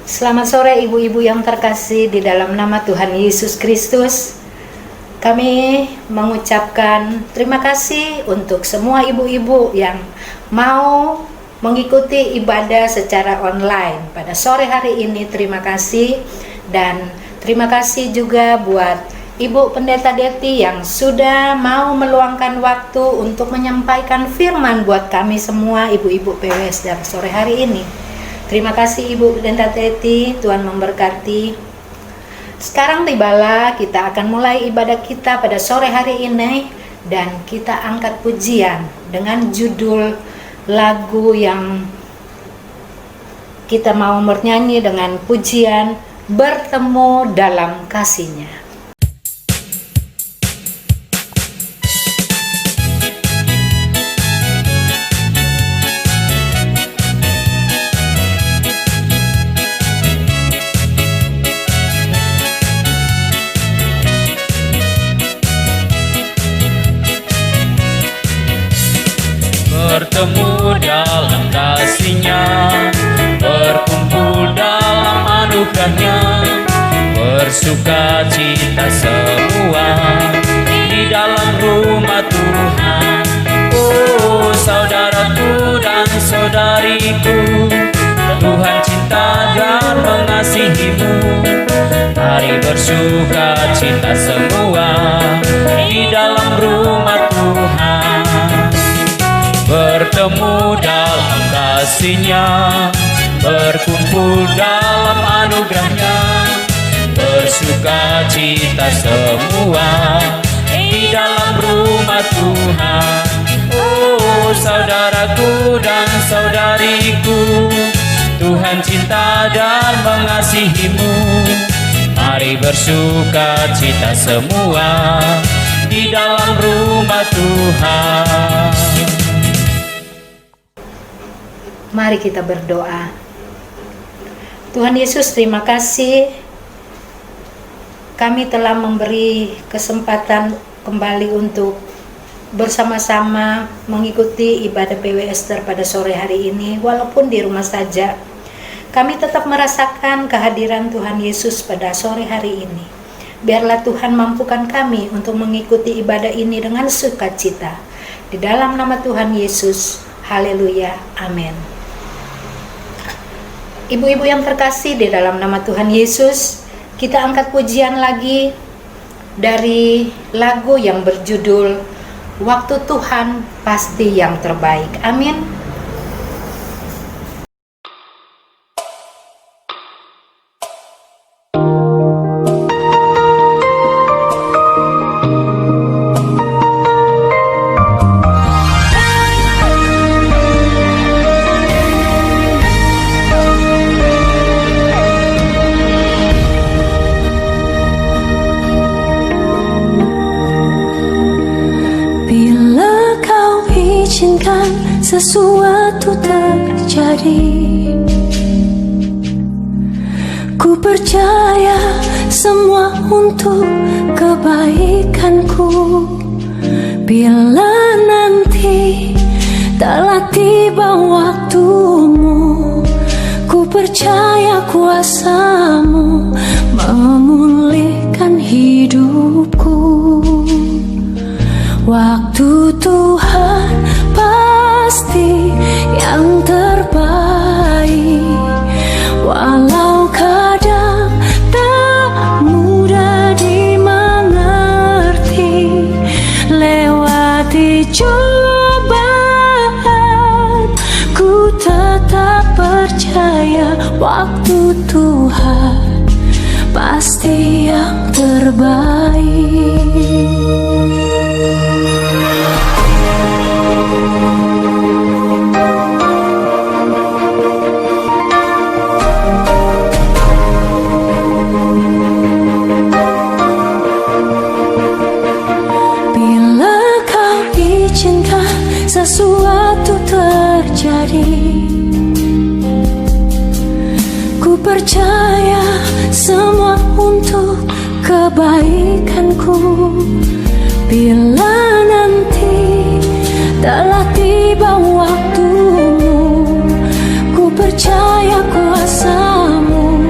Selamat sore ibu-ibu yang terkasih di dalam nama Tuhan Yesus Kristus. Kami mengucapkan terima kasih untuk semua ibu-ibu yang mau mengikuti ibadah secara online pada sore hari ini. Terima kasih, dan terima kasih juga buat Ibu Pendeta Deti yang sudah mau meluangkan waktu untuk menyampaikan firman buat kami semua ibu-ibu PWS dan sore hari ini. Terima kasih Ibu Pendeta Deti, Tuhan memberkati. Sekarang tibalah kita akan mulai ibadah kita pada sore hari ini, dan kita angkat pujian dengan judul lagu yang kita mau bernyanyi dengan pujian Bertemu Dalam Kasih-Nya. Bertemu dalam kasih-Nya, berkumpul dalam anugerah-Nya, bersuka cita semua di dalam rumah Tuhan. Oh saudaraku dan saudariku, Tuhan cinta dan mengasihimu. Mari bersuka cita semua di dalam rumah Tuhan. Bertemu dalam kasih-Nya, berkumpul dalam anugerah-Nya, bersuka cita semua di dalam rumah Tuhan. Oh saudaraku dan saudariku, Tuhan cinta dan mengasihimu. Mari bersuka cita semua di dalam rumah Tuhan. Mari kita berdoa. Tuhan Yesus, terima kasih kami telah memberi kesempatan kembali untuk bersama-sama mengikuti ibadah PWS pada sore hari ini. Walaupun di rumah saja, kami tetap merasakan kehadiran Tuhan Yesus pada sore hari ini. Biarlah Tuhan mampukan kami untuk mengikuti ibadah ini dengan sukacita. Di dalam nama Tuhan Yesus, haleluya, amin. Ibu-ibu yang terkasih di dalam nama Tuhan Yesus, kita angkat pujian lagi dari lagu yang berjudul Waktu Tuhan Pasti Yang Terbaik. Amin. Sesuatu terjadi, ku percaya semua untuk kebaikanku. Bila nanti telah tiba waktumu, ku percaya kuasa-Mu memulihkan hidupku. Waktu Tuhan pasti yang terbaik, walau kadang tak mudah dimengerti. Lewati cobaan, ku tetap percaya waktu Tuhan pasti yang terbaik. Sesuatu terjadi, ku percaya semua untuk kebaikanku. Bila nanti telah tiba waktumu, ku percaya kuasa-Mu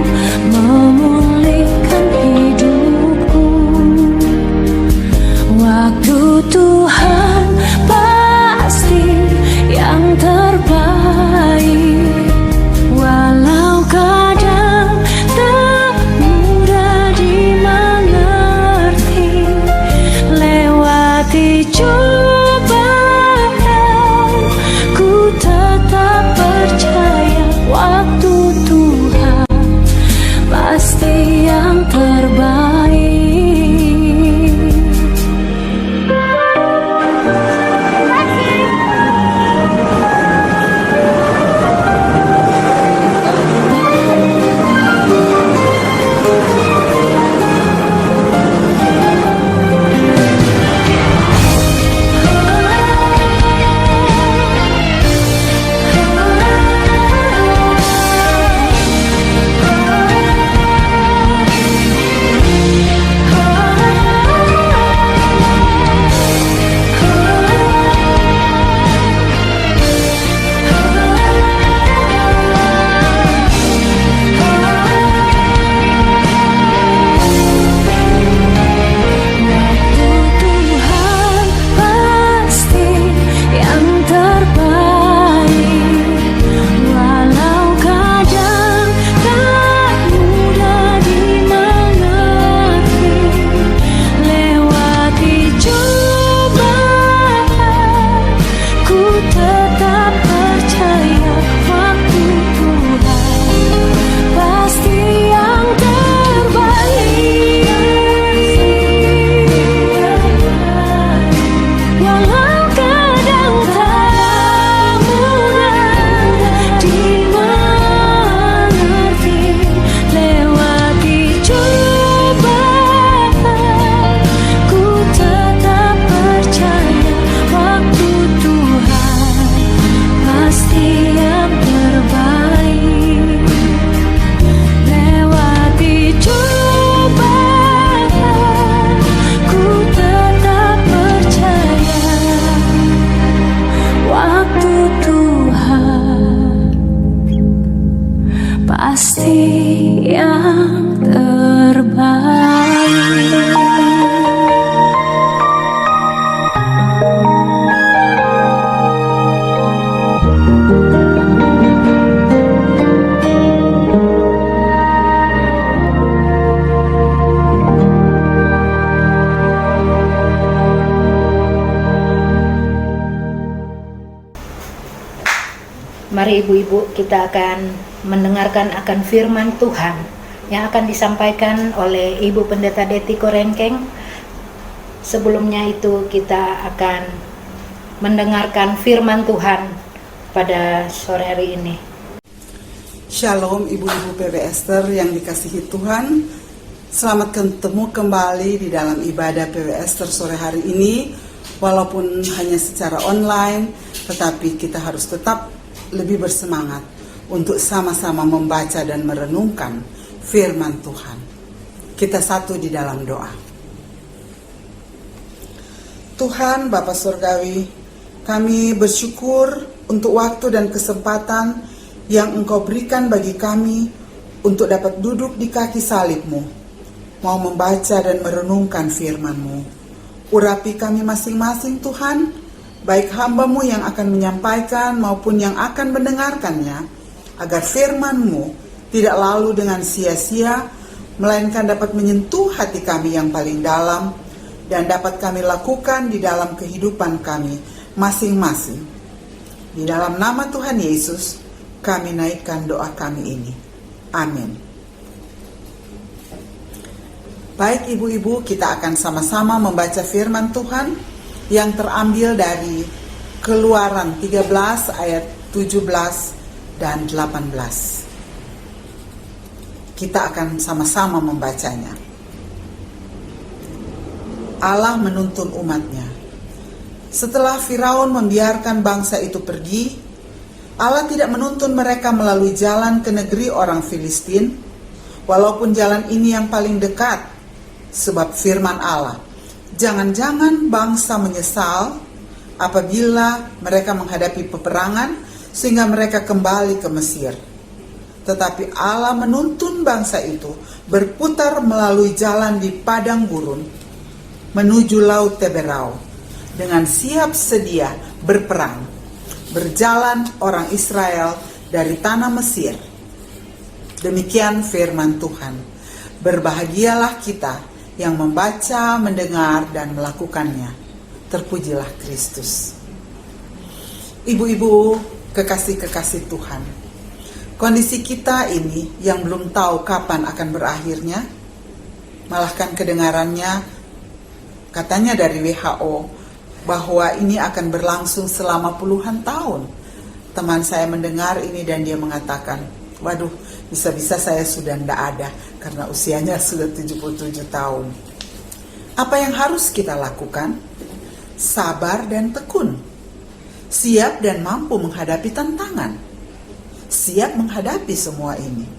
Mari ibu-ibu, kita akan mendengarkan akan firman Tuhan yang akan disampaikan oleh Ibu Pendeta Deti Korengkeng. Sebelumnya itu kita akan mendengarkan firman Tuhan pada sore hari ini. Shalom ibu-ibu PB Ester yang dikasihi Tuhan. Selamat ketemu kembali di dalam ibadah PB Ester sore hari ini. Walaupun hanya secara online, tetapi kita harus tetap lebih bersemangat untuk sama-sama membaca dan merenungkan firman Tuhan. Kita satu di dalam doa. Tuhan Bapa Surgawi, kami bersyukur untuk waktu dan kesempatan yang Engkau berikan bagi kami untuk dapat duduk di kaki salib-Mu, mau membaca dan merenungkan firman-Mu. Urapi kami masing-masing Tuhan, baik hamba-Mu yang akan menyampaikan maupun yang akan mendengarkannya, agar firman-Mu tidak lalu dengan sia-sia, melainkan dapat menyentuh hati kami yang paling dalam, dan dapat kami lakukan di dalam kehidupan kami masing-masing. Di dalam nama Tuhan Yesus, kami naikkan doa kami ini. Amin. Baik ibu-ibu, kita akan sama-sama membaca firman Tuhan yang terambil dari Keluaran 13 ayat 17 dan 18. Kita akan sama-sama membacanya. Allah menuntun umatnya. Setelah Firaun membiarkan bangsa itu pergi, Allah tidak menuntun mereka melalui jalan ke negeri orang Filistin, walaupun jalan ini yang paling dekat, sebab firman Allah, jangan-jangan bangsa menyesal apabila mereka menghadapi peperangan sehingga mereka kembali ke Mesir. Tetapi Allah menuntun bangsa itu berputar melalui jalan di padang gurun menuju Laut Teberau dengan siap sedia berperang. Berjalan orang Israel dari tanah Mesir. Demikian firman Tuhan. Berbahagialah kita yang membaca, mendengar, dan melakukannya. Terpujilah Kristus. Ibu-ibu, kekasih-kekasih Tuhan, kondisi kita ini yang belum tahu kapan akan berakhirnya, malahkan kedengarannya, katanya dari WHO, bahwa ini akan berlangsung selama puluhan tahun. Teman saya mendengar ini dan dia mengatakan, waduh, bisa-bisa saya sudah tidak ada karena usianya sudah 77 tahun. Apa yang harus kita lakukan? Sabar dan tekun. Siap dan mampu menghadapi tantangan. Siap menghadapi semua ini.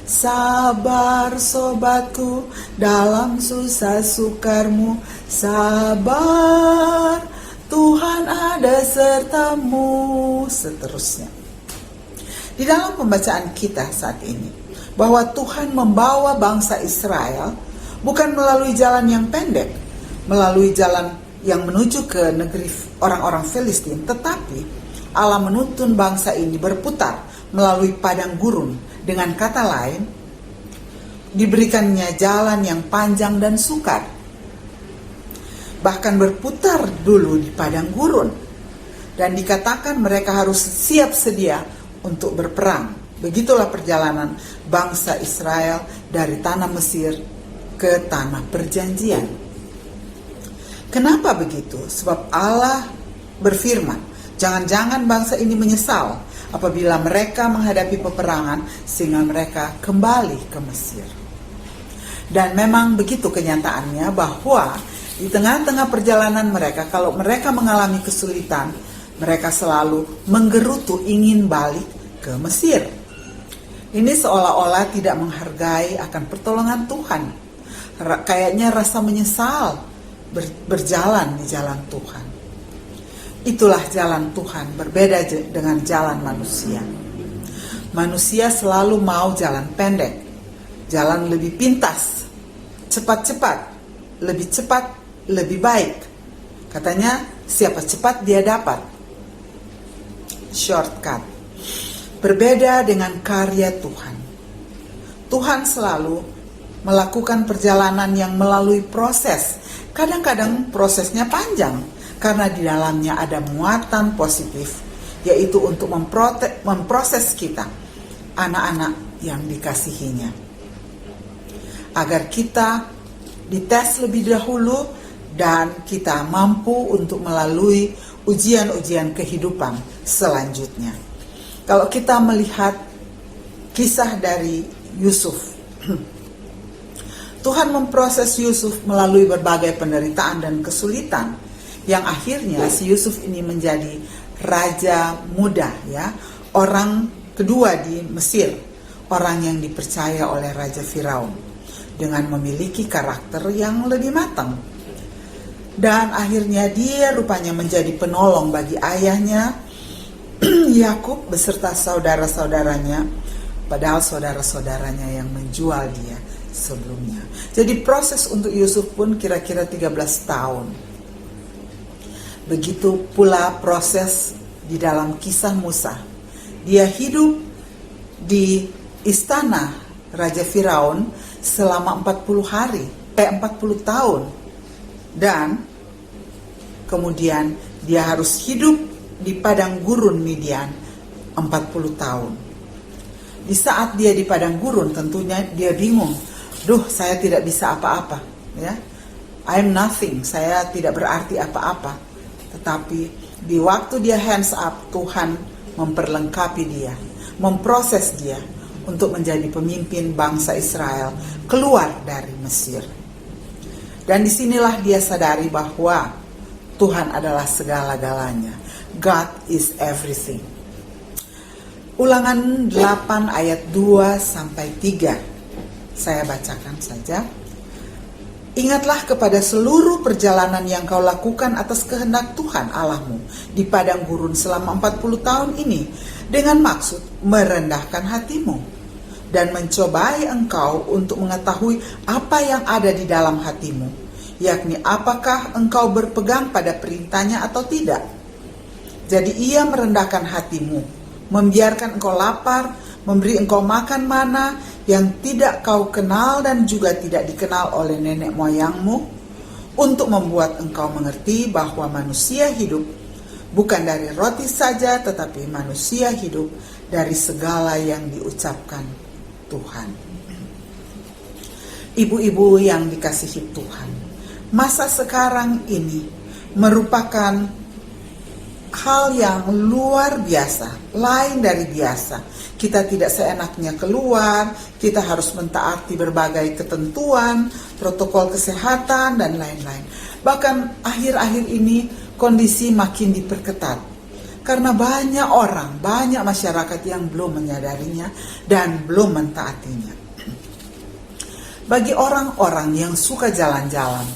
Sabar sobatku dalam susah sukarmu. Sabar, Tuhan ada sertamu. Seterusnya. Di dalam pembacaan kita saat ini, bahwa Tuhan membawa bangsa Israel bukan melalui jalan yang pendek, melalui jalan yang menuju ke negeri orang-orang Filistin, tetapi Allah menuntun bangsa ini berputar melalui padang gurun. Dengan kata lain, diberikannya jalan yang panjang dan sukar. Bahkan berputar dulu di padang gurun. Dan dikatakan mereka harus siap sedia untuk berperang. Begitulah perjalanan bangsa Israel dari tanah Mesir ke tanah perjanjian. Kenapa begitu? Sebab Allah berfirman, jangan-jangan bangsa ini menyesal apabila mereka menghadapi peperangan sehingga mereka kembali ke Mesir. Dan memang begitu kenyataannya, bahwa di tengah-tengah perjalanan mereka, kalau mereka mengalami kesulitan, mereka selalu menggerutu ingin balik ke Mesir. Ini seolah-olah tidak menghargai akan pertolongan Tuhan. Kayaknya rasa menyesal berjalan di jalan Tuhan. Itulah jalan Tuhan, berbeda dengan jalan manusia. Manusia selalu mau jalan pendek, jalan lebih pintas, cepat-cepat, lebih baik. Katanya, siapa cepat dia dapat. Shortcut. Berbeda dengan karya Tuhan. Tuhan selalu melakukan perjalanan yang melalui proses. Kadang-kadang prosesnya panjang, karena di dalamnya ada muatan positif yaitu untuk memproses kita, anak-anak yang dikasihinya, agar kita dites lebih dahulu dan kita mampu untuk melalui ujian-ujian kehidupan selanjutnya. Kalau kita melihat kisah dari Yusuf, Tuhan memproses Yusuf melalui berbagai penderitaan dan kesulitan, yang akhirnya si Yusuf ini menjadi raja muda, ya, orang kedua di Mesir, orang yang dipercaya oleh Raja Firaun, dengan memiliki karakter yang lebih matang. Dan akhirnya dia rupanya menjadi penolong bagi ayahnya Yakub beserta saudara-saudaranya, padahal saudara-saudaranya yang menjual dia sebelumnya. Jadi proses untuk Yusuf pun kira-kira 13 tahun. Begitu pula proses di dalam kisah Musa. Dia hidup di istana Raja Firaun selama 40 tahun. Dan kemudian dia harus hidup di padang gurun Midian 40 tahun. Di saat dia di padang gurun, tentunya dia bingung. Saya tidak bisa apa-apa, ya. I'm nothing, saya tidak berarti apa-apa. Tetapi di waktu dia hands up, Tuhan memperlengkapi dia, memproses dia untuk menjadi pemimpin bangsa Israel keluar dari Mesir. Dan disinilah dia sadari bahwa Tuhan adalah segala-galanya. God is everything. Ulangan 8 ayat 2-3. Saya bacakan saja. Ingatlah kepada seluruh perjalanan yang kau lakukan atas kehendak Tuhan Allahmu di padang gurun selama 40 tahun ini, dengan maksud merendahkan hatimu dan mencobai engkau untuk mengetahui apa yang ada di dalam hatimu, yakni apakah engkau berpegang pada perintahnya atau tidak. Jadi ia merendahkan hatimu, membiarkan engkau lapar, memberi engkau makan mana yang tidak kau kenal dan juga tidak dikenal oleh nenek moyangmu, untuk membuat engkau mengerti bahwa manusia hidup bukan dari roti saja, tetapi manusia hidup dari segala yang diucapkan Tuhan. Ibu-ibu yang dikasihi Tuhan, masa sekarang ini merupakan hal yang luar biasa, lain dari biasa. Kita tidak seenaknya keluar, kita harus mentaati berbagai ketentuan, protokol kesehatan, dan lain-lain. Bahkan akhir-akhir ini kondisi makin diperketat, karena banyak masyarakat yang belum menyadarinya dan belum mentaatinya. Bagi orang-orang yang suka jalan-jalan,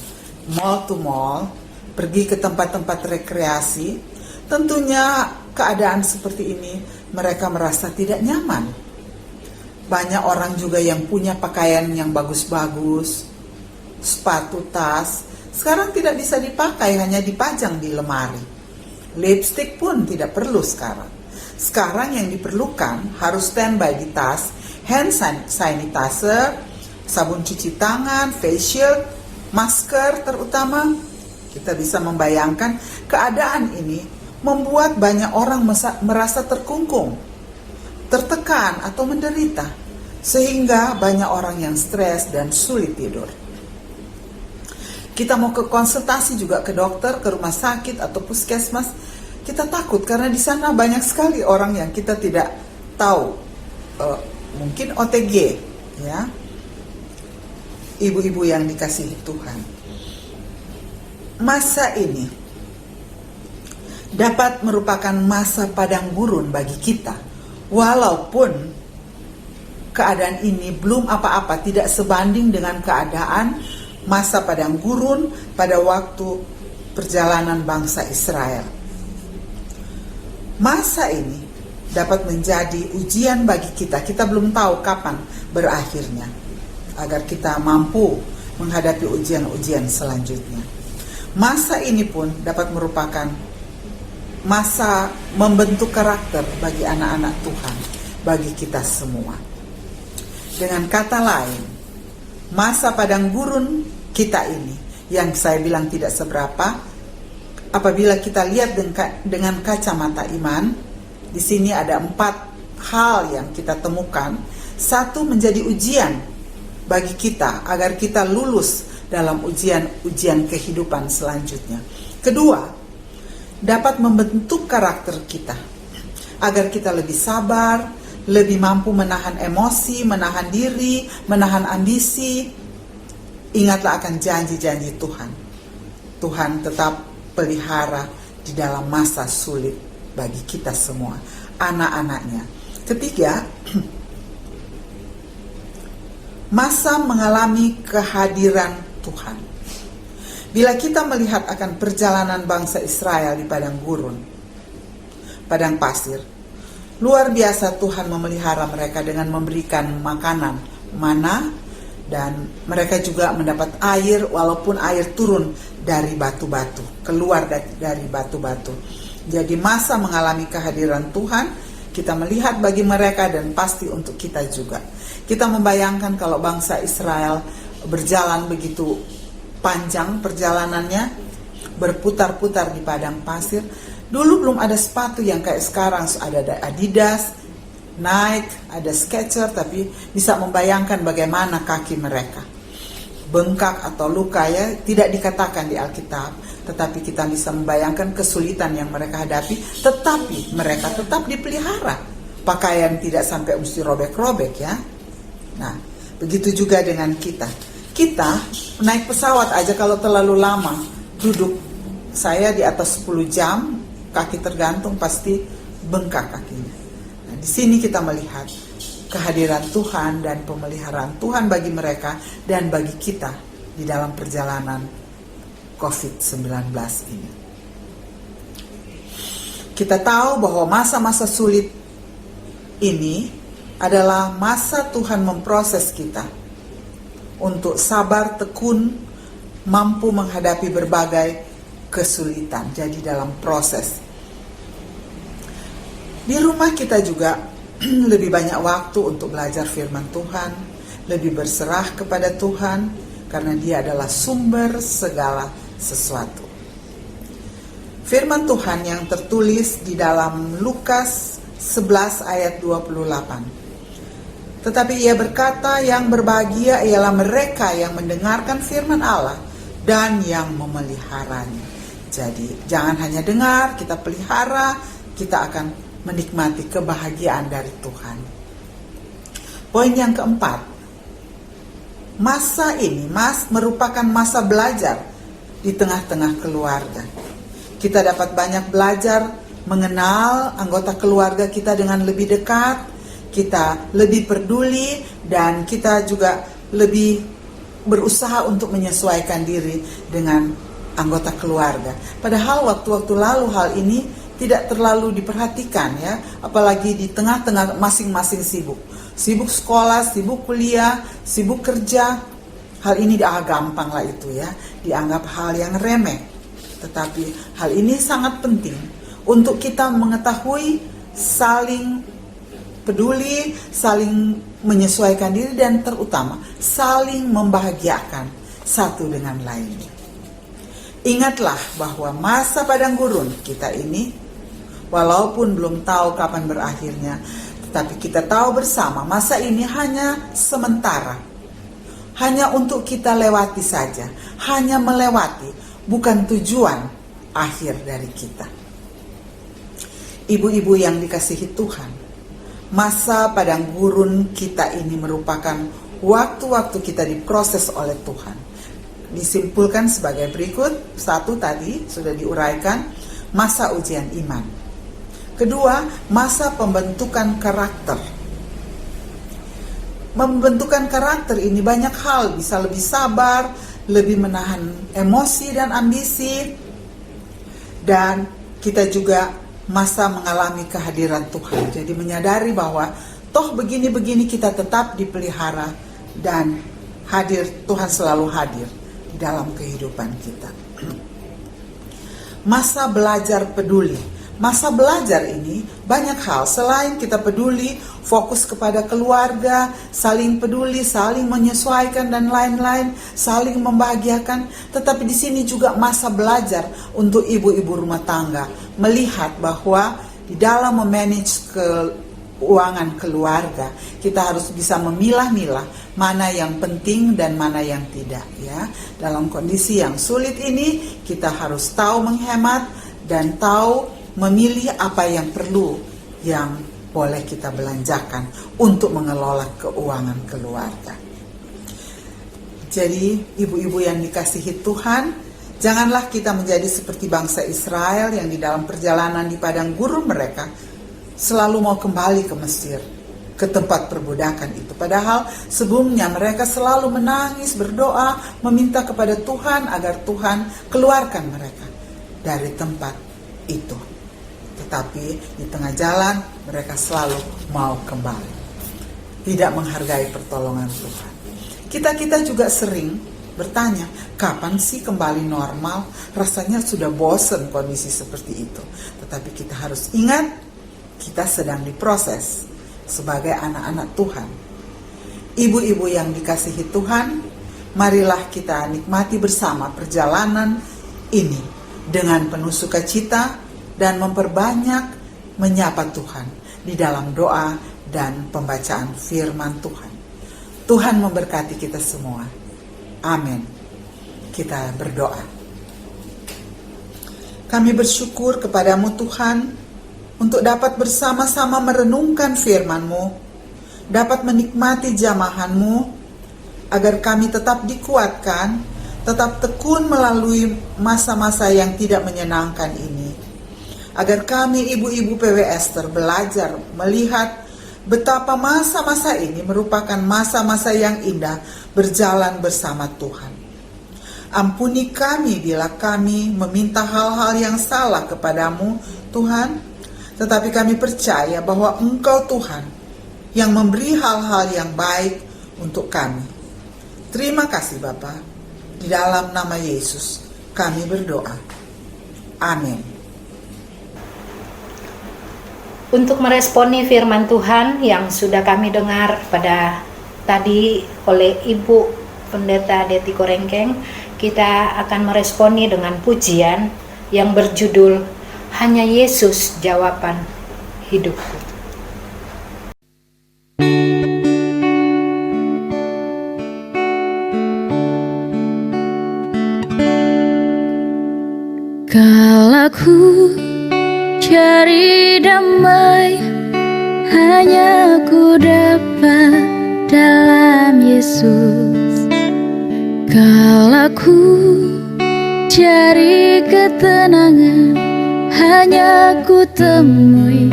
mall to mall, pergi ke tempat-tempat rekreasi, tentunya keadaan seperti ini mereka merasa tidak nyaman. Banyak orang juga yang punya pakaian yang bagus-bagus, sepatu, tas, sekarang tidak bisa dipakai, hanya dipajang di lemari. Lipstick pun tidak perlu sekarang. Sekarang yang diperlukan harus standby di tas, hand sanitizer, sabun cuci tangan, face shield, masker terutama. Kita bisa membayangkan keadaan ini membuat banyak orang merasa terkungkung, tertekan atau menderita, sehingga banyak orang yang stres dan sulit tidur. Kita mau ke konsultasi juga ke dokter, ke rumah sakit atau puskesmas, kita takut karena di sana banyak sekali orang yang kita tidak tahu, mungkin OTG, ya. Ibu-ibu yang dikasihi Tuhan, masa ini dapat merupakan masa padang gurun bagi kita, walaupun keadaan ini belum apa-apa, tidak sebanding dengan keadaan masa padang gurun pada waktu perjalanan bangsa Israel. Masa ini dapat menjadi ujian bagi kita. Kita belum tahu kapan berakhirnya, agar kita mampu menghadapi ujian-ujian selanjutnya. Masa ini pun dapat merupakan masa membentuk karakter bagi anak-anak Tuhan, bagi kita semua. Dengan kata lain, masa padang gurun kita ini, yang saya bilang tidak seberapa, apabila kita lihat dengan kacamata iman, Di sini ada 4 hal yang kita temukan. Satu, menjadi ujian bagi kita agar kita lulus dalam ujian kehidupan selanjutnya. Kedua, dapat membentuk karakter kita agar kita lebih sabar, lebih mampu menahan emosi, menahan diri, menahan ambisi. Ingatlah akan janji-janji Tuhan. Tuhan tetap pelihara di dalam masa sulit bagi kita semua, anak-anaknya. Ketiga, masa mengalami kehadiran Tuhan. Bila kita melihat akan perjalanan bangsa Israel di padang gurun, padang pasir, luar biasa Tuhan memelihara mereka dengan memberikan makanan, mana, dan mereka juga mendapat air walaupun air turun dari batu-batu, keluar dari batu-batu. Jadi masa mengalami kehadiran Tuhan, kita melihat bagi mereka dan pasti untuk kita juga. Kita membayangkan kalau bangsa Israel berjalan begitu panjang perjalanannya, berputar-putar di padang pasir. Dulu belum ada sepatu yang kayak sekarang, ada Adidas, Nike, ada Skechers, tapi bisa membayangkan bagaimana kaki mereka. Bengkak atau luka, ya, tidak dikatakan di Alkitab, tetapi kita bisa membayangkan kesulitan yang mereka hadapi, tetapi mereka tetap dipelihara. Pakaian tidak sampai mesti robek-robek, ya. Nah, begitu juga dengan kita. Kita naik pesawat aja kalau terlalu lama duduk, saya di atas 10 jam, kaki tergantung pasti bengkak kakinya. Nah, di sini kita melihat kehadiran Tuhan dan pemeliharaan Tuhan bagi mereka dan bagi kita di dalam perjalanan COVID-19 ini. Kita tahu bahwa masa-masa sulit ini adalah masa Tuhan memproses kita untuk sabar, tekun, mampu menghadapi berbagai kesulitan. Jadi dalam proses. Di rumah kita juga lebih banyak waktu untuk belajar firman Tuhan, lebih berserah kepada Tuhan, karena Dia adalah sumber segala sesuatu. Firman Tuhan yang tertulis di dalam Lukas 11 ayat 28. Tetapi ia berkata, yang berbahagia ialah mereka yang mendengarkan firman Allah dan yang memeliharanya. Jadi jangan hanya dengar, kita pelihara, kita akan menikmati kebahagiaan dari Tuhan. Poin yang keempat, masa ini merupakan masa belajar di tengah-tengah keluarga. Kita dapat banyak belajar mengenal anggota keluarga kita dengan lebih dekat, kita lebih peduli, dan kita juga lebih berusaha untuk menyesuaikan diri dengan anggota keluarga. Padahal waktu-waktu lalu hal ini tidak terlalu diperhatikan, ya, apalagi di tengah-tengah masing-masing sibuk. Sibuk sekolah, sibuk kuliah, sibuk kerja. Hal ini gampang lah itu, ya, dianggap hal yang remeh. Tetapi hal ini sangat penting untuk kita mengetahui, saling peduli, saling menyesuaikan diri, dan terutama saling membahagiakan satu dengan lainnya. Ingatlah bahwa masa padang gurun kita ini, walaupun belum tahu kapan berakhirnya, tetapi kita tahu bersama masa ini hanya sementara. Hanya untuk kita lewati saja, hanya melewati, bukan tujuan akhir dari kita. Ibu-ibu yang dikasihi Tuhan, masa padang gurun kita ini merupakan waktu-waktu kita diproses oleh Tuhan. Disimpulkan sebagai berikut. Satu, tadi sudah diuraikan, masa ujian iman. Kedua, masa pembentukan karakter. Membentukan karakter ini banyak hal, bisa lebih sabar, lebih menahan emosi dan ambisi, dan kita juga masa mengalami kehadiran Tuhan. Jadi menyadari bahwa toh begini-begini kita tetap dipelihara dan hadir, Tuhan selalu hadir di dalam kehidupan kita. Masa belajar peduli. Masa belajar ini banyak hal, selain kita peduli, fokus kepada keluarga, saling peduli, saling menyesuaikan dan lain-lain, saling membahagiakan, tetapi di sini juga masa belajar untuk ibu-ibu rumah tangga, melihat bahwa di dalam memanage keuangan keluarga, kita harus bisa memilah-milah mana yang penting dan mana yang tidak, ya. Dalam kondisi yang sulit ini, kita harus tahu menghemat dan tahu memilih apa yang perlu, yang boleh kita belanjakan untuk mengelola keuangan keluarga. Jadi, ibu-ibu yang dikasihi Tuhan, janganlah kita menjadi seperti bangsa Israel yang di dalam perjalanan di padang gurun mereka selalu mau kembali ke Mesir, ke tempat perbudakan itu. Padahal sebelumnya mereka selalu menangis, berdoa, meminta kepada Tuhan agar Tuhan keluarkan mereka dari tempat itu. Tetapi di tengah jalan mereka selalu mau kembali, tidak menghargai pertolongan Tuhan. Kita juga sering bertanya, kapan sih kembali normal? Rasanya sudah bosan kondisi seperti itu. Tetapi kita harus ingat, kita sedang diproses sebagai anak-anak Tuhan. Ibu-ibu yang dikasihi Tuhan, marilah kita nikmati bersama perjalanan ini dengan penuh sukacita dan memperbanyak menyapa Tuhan di dalam doa dan pembacaan firman Tuhan. Tuhan memberkati kita semua. Amin. Kita berdoa. Kami bersyukur kepadamu Tuhan untuk dapat bersama-sama merenungkan firman-Mu, dapat menikmati jamahan-Mu, agar kami tetap dikuatkan, tetap tekun melalui masa-masa yang tidak menyenangkan ini. Agar kami ibu-ibu PW Ester belajar melihat betapa masa-masa ini merupakan masa-masa yang indah berjalan bersama Tuhan. Ampuni kami bila kami meminta hal-hal yang salah kepadamu, Tuhan, tetapi kami percaya bahwa Engkau Tuhan yang memberi hal-hal yang baik untuk kami. Terima kasih Bapa. Di dalam nama Yesus kami berdoa. Amin. Untuk meresponi firman Tuhan yang sudah kami dengar pada tadi oleh Ibu Pendeta Deti Korengkeng, kita akan meresponi dengan pujian yang berjudul Hanya Yesus Jawaban Hidupku. Kalau ku cari damai, hanya ku dapat dalam Yesus. Kalau ku cari ketenangan, hanya ku temui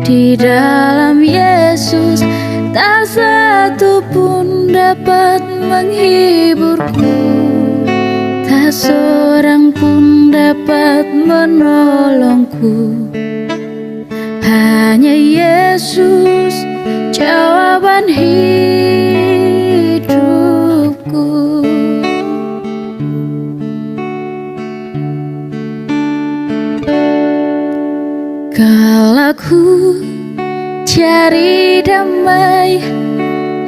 di dalam Yesus. Tak satu pun dapat menghiburku, tak seorang pun dapat menolongku. Hanya Yesus jawaban hidupku. Kalau ku cari damai,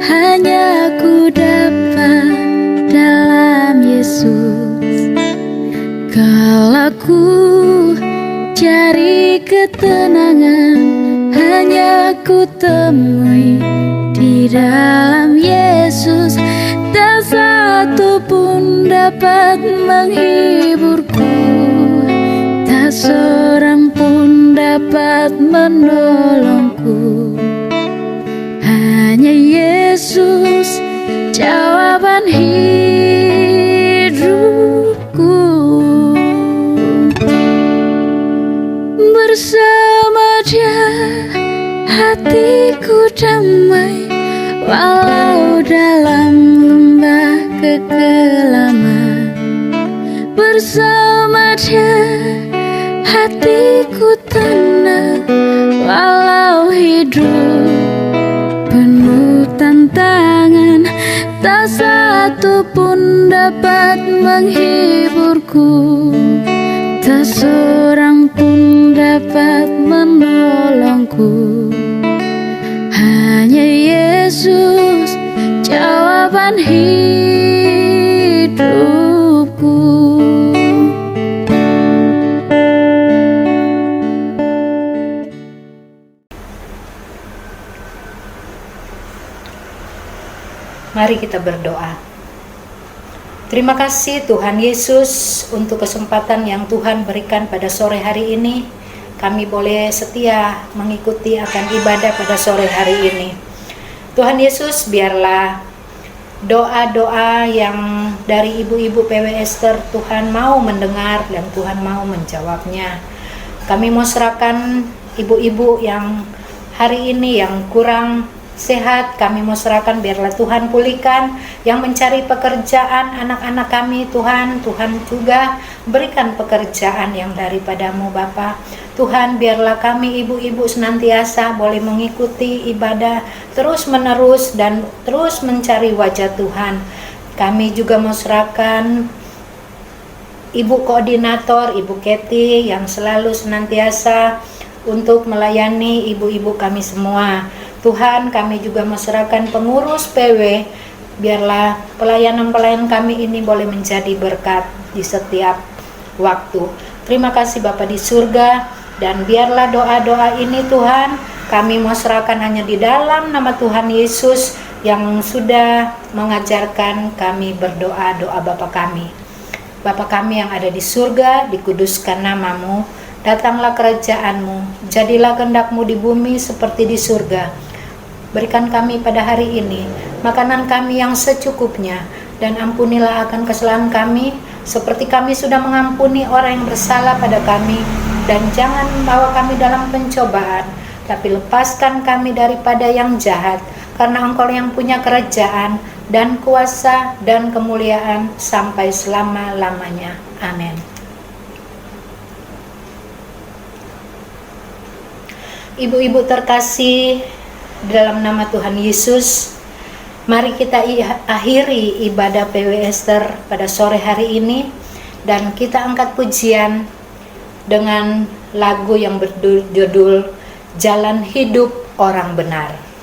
hanya ku dapat dalam Yesus. Kalau ku cari ketenangan, hanya ku temui di dalam Yesus. Tak satu pun dapat menghiburku, tak seorang pun dapat menolongku. Hanya Yesus jawaban hidupku. Bersama Dia hatiku damai, walau dalam lembah kekelaman. Bersama Dia hatiku tenang, walau hidup penuh tantangan. Tak satu pun dapat menghiburku, tak seorang pun dapat menolongku. Hanya Yesus jawaban hidupku. Mari kita berdoa. Terima kasih Tuhan Yesus untuk kesempatan yang Tuhan berikan pada sore hari ini. Kami boleh setia mengikuti akan ibadah pada sore hari ini. Tuhan Yesus, biarlah doa-doa yang dari ibu-ibu PW Esther Tuhan mau mendengar dan Tuhan mau menjawabnya. Kami mau serahkan ibu-ibu yang hari ini yang kurang sehat, kami mau serahkan biarlah Tuhan pulihkan. Yang mencari pekerjaan anak-anak kami, Tuhan juga berikan pekerjaan yang daripadamu Bapa. Tuhan, biarlah kami ibu-ibu senantiasa boleh mengikuti ibadah terus menerus dan terus mencari wajah Tuhan. Kami juga mau serahkan Ibu Koordinator, Ibu Keti yang selalu senantiasa untuk melayani ibu-ibu kami semua. Tuhan, kami juga menyerahkan pengurus PW, biarlah pelayanan-pelayanan kami ini boleh menjadi berkat di setiap waktu. Terima kasih Bapa di surga, dan biarlah doa-doa ini Tuhan, kami mau serahkan hanya di dalam nama Tuhan Yesus yang sudah mengajarkan kami berdoa, doa Bapa kami. Bapa kami yang ada di surga, dikuduskan namamu, datanglah kerajaan-Mu, jadilah kehendak-Mu di bumi seperti di surga. Berikan kami pada hari ini makanan kami yang secukupnya, dan ampunilah akan kesalahan kami seperti kami sudah mengampuni orang yang bersalah pada kami, dan jangan membawa kami dalam pencobaan, tapi lepaskan kami daripada yang jahat, karena Engkau yang punya kerajaan dan kuasa dan kemuliaan sampai selama-lamanya. Amin. Ibu-ibu terkasih dalam nama Tuhan Yesus, mari kita akhiri ibadah PW Esther pada sore hari ini, dan kita angkat pujian dengan lagu yang berjudul Jalan Hidup Orang Benar.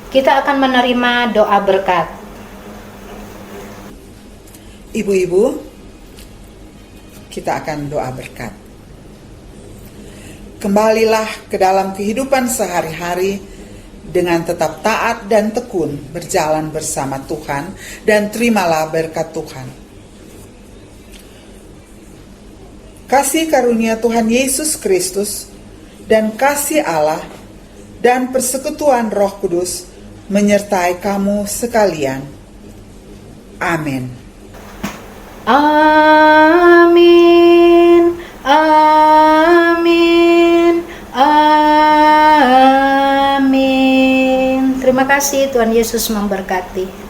Kita akan menerima doa berkat. Ibu-ibu, kita akan doa berkat. Kembalilah ke dalam kehidupan sehari-hari dengan tetap taat dan tekun berjalan bersama Tuhan, dan terimalah berkat Tuhan. kasih karunia Tuhan Yesus Kristus, dan kasih Allah, dan persekutuan Roh Kudus menyertai kamu sekalian. Amin. Amin. Amin. Amin. Terima kasih, Tuhan Yesus memberkati.